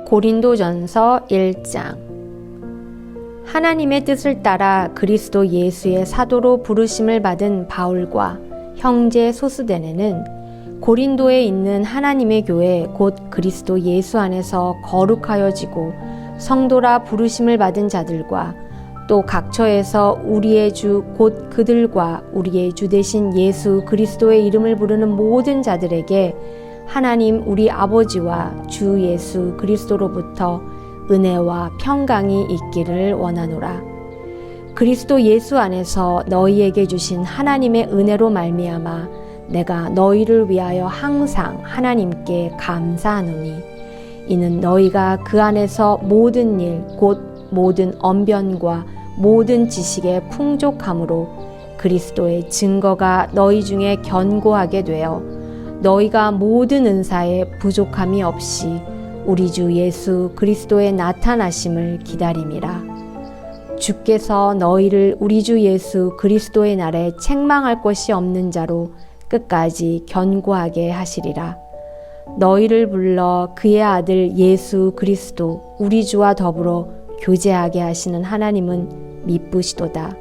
고린도전서 1장. 하나님의 뜻을 따라 그리스도 예수의 사도로 부르심을 받은 바울과 형제 소스데네는 고린도에 있는 하나님의 교회 곧 그리스도 예수 안에서 거룩하여지고 성도라 부르심을 받은 자들과 또 각처에서 우리의 주 곧 그들과 우리의 주 되신 예수 그리스도의 이름을 부르는 모든 자들에게 하나님 우리 아버지와 주 예수 그리스도로부터 은혜와 평강이 있기를 원하노라. 그리스도 예수 안에서 너희에게 주신 하나님의 은혜로 말미암아 내가 너희를 위하여 항상 하나님께 감사하노니 이는 너희가 그 안에서 모든 일 곧 모든 언변과 모든 지식의 풍족함으로 그리스도의 증거가 너희 중에 견고하게 되어 너희가 모든 은사에 부족함이 없이 우리 주 예수 그리스도의 나타나심을 기다림이라. 주께서 너희를 우리 주 예수 그리스도의 날에 책망할 것이 없는 자로 끝까지 견고하게 하시리라. 너희를 불러 그의 아들 예수 그리스도 우리 주와 더불어 교제하게 하시는 하나님은 미쁘시도다.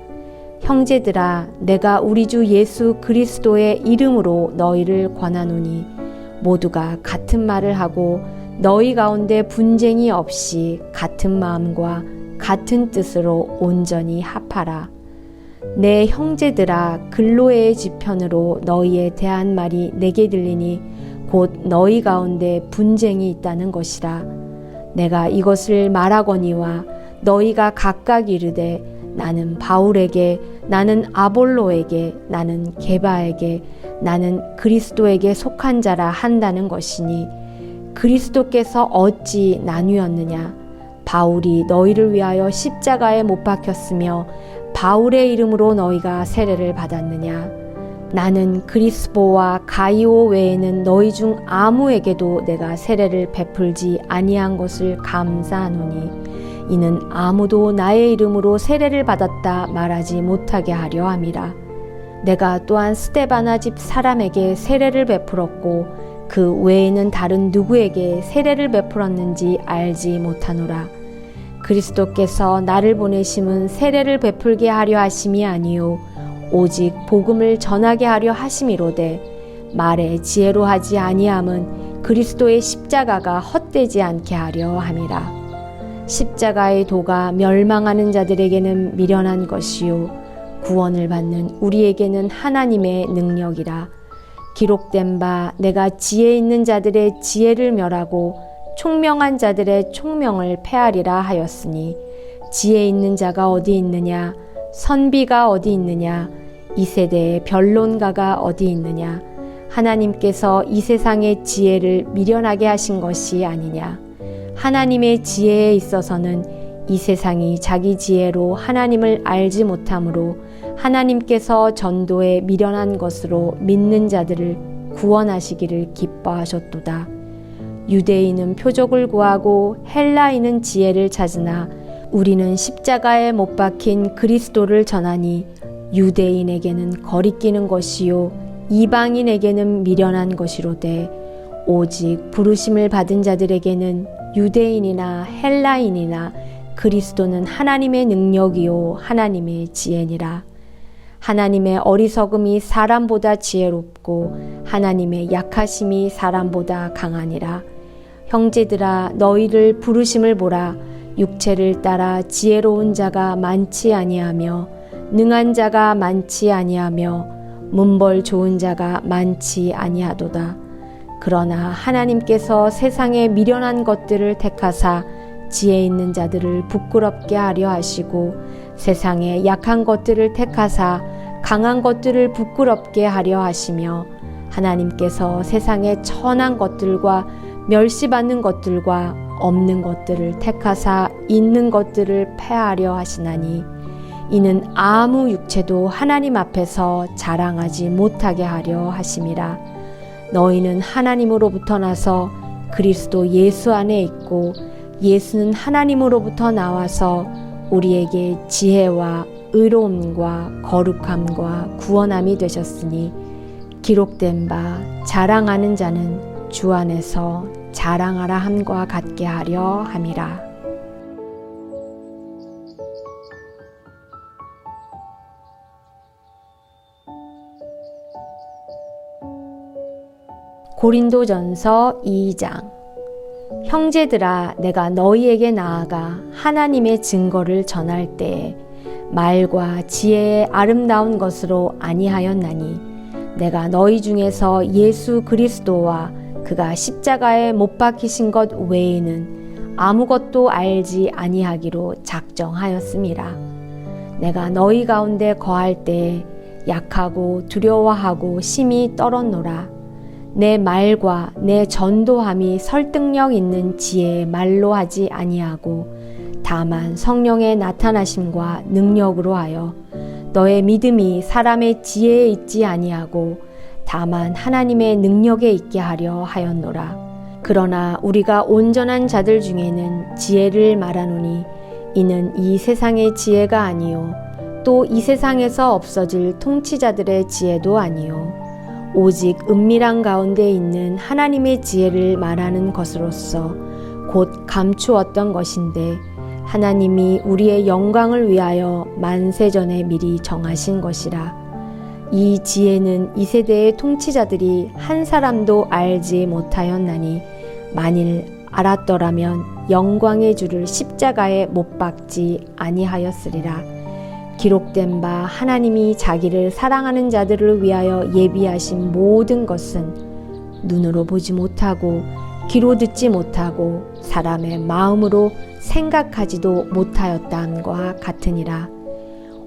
형제들아, 내가 우리 주 예수 그리스도의 이름으로 너희를 권하노니 모두가 같은 말을 하고 너희 가운데 분쟁이 없이 같은 마음과 같은 뜻으로 온전히 합하라. 내 형제들아, 글로에의 지편으로 너희에 대한 말이 내게 들리니 곧 너희 가운데 분쟁이 있다는 것이라. 내가 이것을 말하거니와 너희가 각각 이르되 나는 바울에게, 나는 아볼로에게, 나는 게바에게, 나는 그리스도에게 속한 자라 한다는 것이니 그리스도께서 어찌 나뉘었느냐? 바울이 너희를 위하여 십자가에 못 박혔으며 바울의 이름으로 너희가 세례를 받았느냐? 나는 그리스보와 가이오 외에는 너희 중 아무에게도 내가 세례를 베풀지 아니한 것을 감사하노니 이는 아무도 나의 이름으로 세례를 받았다 말하지 못하게 하려 함이라. 내가 또한 스데바나 집 사람에게 세례를 베풀었고 그 외에는 다른 누구에게 세례를 베풀었는지 알지 못하노라. 그리스도께서 나를 보내심은 세례를 베풀게 하려 하심이 아니요 오직 복음을 전하게 하려 하심이로되 말의 지혜로 하지 아니함은 그리스도의 십자가가 헛되지 않게 하려 함이라. 십자가의 도가 멸망하는 자들에게는 미련한 것이요 구원을 받는 우리에게는 하나님의 능력이라. 기록된 바 내가 지혜 있는 자들의 지혜를 멸하고 총명한 자들의 총명을 패하리라 하였으니 지혜 있는 자가 어디 있느냐? 선비가 어디 있느냐? 이 세대의 변론가가 어디 있느냐? 하나님께서 이 세상의 지혜를 미련하게 하신 것이 아니냐? 하나님의 지혜에 있어서는 이 세상이 자기 지혜로 하나님을 알지 못하므로 하나님께서 전도에 미련한 것으로 믿는 자들을 구원하시기를 기뻐하셨도다. 유대인은 표적을 구하고 헬라인은 지혜를 찾으나 우리는 십자가에 못 박힌 그리스도를 전하니 유대인에게는 거리끼는 것이요 이방인에게는 미련한 것이로되 오직 부르심을 받은 자들에게는 유대인이나 헬라인이나 그리스도는 하나님의 능력이요 하나님의 지혜니라. 하나님의 어리석음이 사람보다 지혜롭고 하나님의 약하심이 사람보다 강하니라. 형제들아, 너희를 부르심을 보라. 육체를 따라 지혜로운 자가 많지 아니하며 능한 자가 많지 아니하며 문벌 좋은 자가 많지 아니하도다. 그러나 하나님께서 세상에 미련한 것들을 택하사 지혜 있는 자들을 부끄럽게 하려 하시고 세상에 약한 것들을 택하사 강한 것들을 부끄럽게 하려 하시며 하나님께서 세상에 천한 것들과 멸시받는 것들과 없는 것들을 택하사 있는 것들을 패하려 하시나니 이는 아무 육체도 하나님 앞에서 자랑하지 못하게 하려 하심이라. 너희는 하나님으로부터 나서 그리스도 예수 안에 있고 예수는 하나님으로부터 나와서 우리에게 지혜와 의로움과 거룩함과 구원함이 되셨으니 기록된 바 자랑하는 자는 주 안에서 자랑하라 함과 같게 하려 함이라. 고린도전서 2장. 형제들아, 내가 너희에게 나아가 하나님의 증거를 전할 때에 말과 지혜의 아름다운 것으로 아니하였나니 내가 너희 중에서 예수 그리스도와 그가 십자가에 못 박히신 것 외에는 아무것도 알지 아니하기로 작정하였음이라. 내가 너희 가운데 거할 때에 약하고 두려워하고 심히 떨었노라. 내 말과 내 전도함이 설득력 있는 지혜의 말로 하지 아니하고 다만 성령의 나타나심과 능력으로 하여 너의 믿음이 사람의 지혜에 있지 아니하고 다만 하나님의 능력에 있게 하려 하였노라. 그러나 우리가 온전한 자들 중에는 지혜를 말하노니 이는 이 세상의 지혜가 아니요 또 이 세상에서 없어질 통치자들의 지혜도 아니요 오직 은밀한 가운데 있는 하나님의 지혜를 말하는 것으로서 곧 감추었던 것인데 하나님이 우리의 영광을 위하여 만세전에 미리 정하신 것이라. 이 지혜는 이 세대의 통치자들이 한 사람도 알지 못하였나니 만일 알았더라면 영광의 주를 십자가에 못 박지 아니하였으리라. 기록된 바 하나님이 자기를 사랑하는 자들을 위하여 예비하신 모든 것은 눈으로 보지 못하고 귀로 듣지 못하고 사람의 마음으로 생각하지도 못하였다함과 같으니라.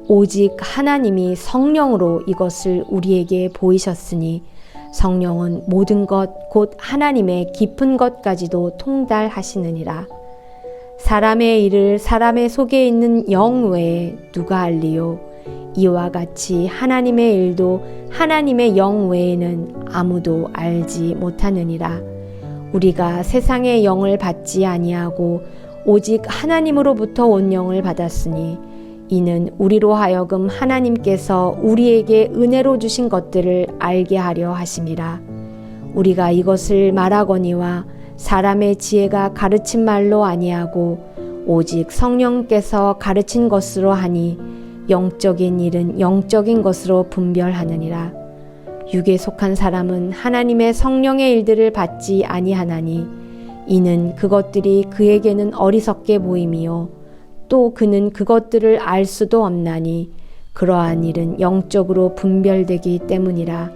오직 하나님이 성령으로 이것을 우리에게 보이셨으니 성령은 모든 것 곧 하나님의 깊은 것까지도 통달하시느니라. 사람의 일을 사람의 속에 있는 영 외에 누가 알리요? 이와 같이 하나님의 일도 하나님의 영 외에는 아무도 알지 못하느니라. 우리가 세상의 영을 받지 아니하고 오직 하나님으로부터 온 영을 받았으니 이는 우리로 하여금 하나님께서 우리에게 은혜로 주신 것들을 알게 하려 하심이라. 우리가 이것을 말하거니와 사람의 지혜가 가르친 말로 아니하고 오직 성령께서 가르친 것으로 하니 영적인 일은 영적인 것으로 분별하느니라. 육에 속한 사람은 하나님의 성령의 일들을 받지 아니하나니 이는 그것들이 그에게는 어리석게 보임이요 또 그는 그것들을 알 수도 없나니 그러한 일은 영적으로 분별되기 때문이라.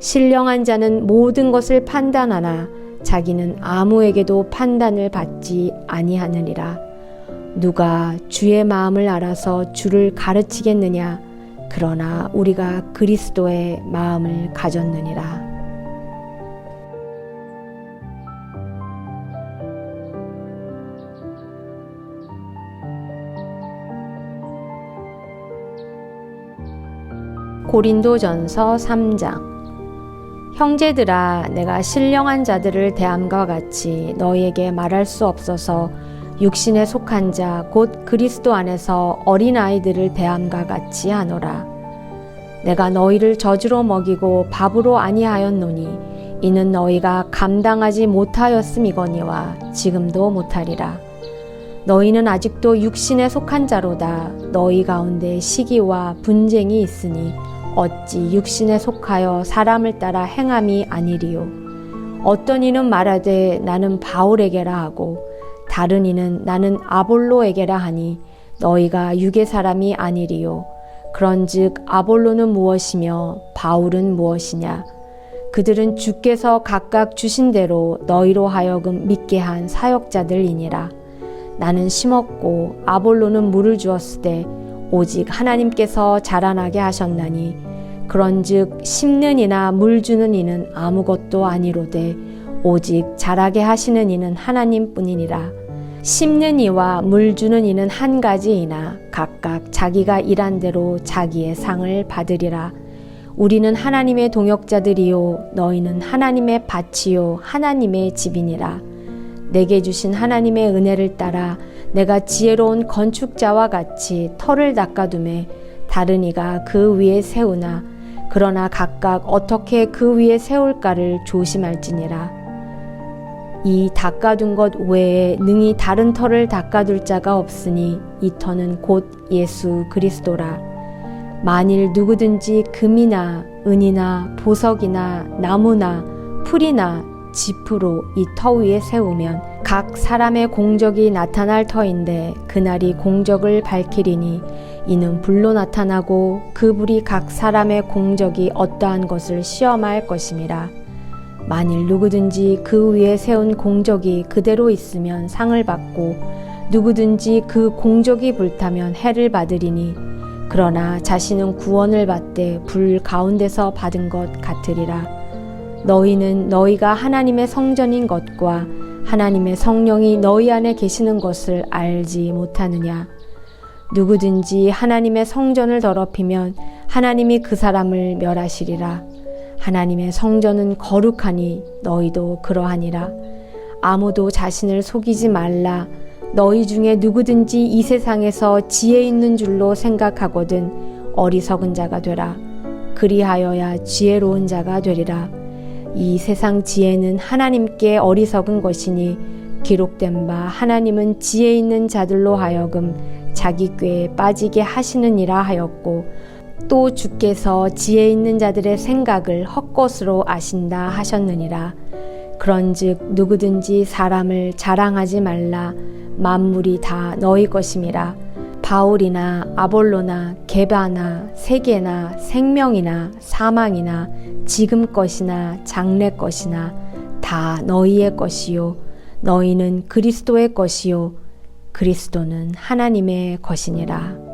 신령한 자는 모든 것을 판단하나 자기는 아무에게도 판단을 받지 아니하느니라. 누가 주의 마음을 알아서 주를 가르치겠느냐? 그러나 우리가 그리스도의 마음을 가졌느니라. 고린도전서 3장. 형제들아, 내가 신령한 자들을 대함과 같이 너희에게 말할 수 없어서 육신에 속한 자 곧 그리스도 안에서 어린아이들을 대함과 같이 하노라. 내가 너희를 젖으로 먹이고 밥으로 아니하였노니 이는 너희가 감당하지 못하였음이거니와 지금도 못하리라. 너희는 아직도 육신에 속한 자로다. 너희 가운데 시기와 분쟁이 있으니 어찌 육신에 속하여 사람을 따라 행함이 아니리요. 어떤 이는 말하되 나는 바울에게라 하고 다른 이는 나는 아볼로에게라 하니 너희가 육의 사람이 아니리요. 그런즉 아볼로는 무엇이며 바울은 무엇이냐? 그들은 주께서 각각 주신 대로 너희로 하여금 믿게 한 사역자들이니라. 나는 심었고 아볼로는 물을 주었으되 오직 하나님께서 자라나게 하셨나니 그런즉 심는 이나 물 주는 이는 아무것도 아니로되 오직 자라게 하시는 이는 하나님뿐이니라. 심는 이와 물 주는 이는 한 가지이나 각각 자기가 일한 대로 자기의 상을 받으리라. 우리는 하나님의 동역자들이요 너희는 하나님의 밭이요 하나님의 집이니라. 내게 주신 하나님의 은혜를 따라 내가 지혜로운 건축자와 같이 터를 닦아두매 다른 이가 그 위에 세우나 그러나 각각 어떻게 그 위에 세울까를 조심할지니라. 이 닦아둔 것 외에 능히 다른 터를 닦아둘 자가 없으니 이 터는 곧 예수 그리스도라. 만일 누구든지 금이나 은이나 보석이나 나무나 풀이나 지프로 이 터 위에 세우면 각 사람의 공적이 나타날 터인데 그날이 공적을 밝히리니 이는 불로 나타나고 그 불이 각 사람의 공적이 어떠한 것을 시험할 것임이라. 만일 누구든지 그 위에 세운 공적이 그대로 있으면 상을 받고 누구든지 그 공적이 불타면 해를 받으리니 그러나 자신은 구원을 받되 불 가운데서 받은 것 같으리라. 너희는 너희가 하나님의 성전인 것과 하나님의 성령이 너희 안에 계시는 것을 알지 못하느냐. 누구든지 하나님의 성전을 더럽히면 하나님이 그 사람을 멸하시리라. 하나님의 성전은 거룩하니 너희도 그러하니라. 아무도 자신을 속이지 말라. 너희 중에 누구든지 이 세상에서 지혜 있는 줄로 생각하거든 어리석은 자가 되라. 그리하여야 지혜로운 자가 되리라. 이 세상 지혜는 하나님께 어리석은 것이니 기록된 바 하나님은 지혜 있는 자들로 하여금 자기 꾀에 빠지게 하시느니라 하였고 또 주께서 지혜 있는 자들의 생각을 헛것으로 아신다 하셨느니라. 그런즉 누구든지 사람을 자랑하지 말라. 만물이 다 너희 것임이라. 바울이나 아볼로나 게바나 세계나 생명이나 사망이나 지금 것이나 장래 것이나 다 너희의 것이요 너희는 그리스도의 것이요 그리스도는 하나님의 것이니라.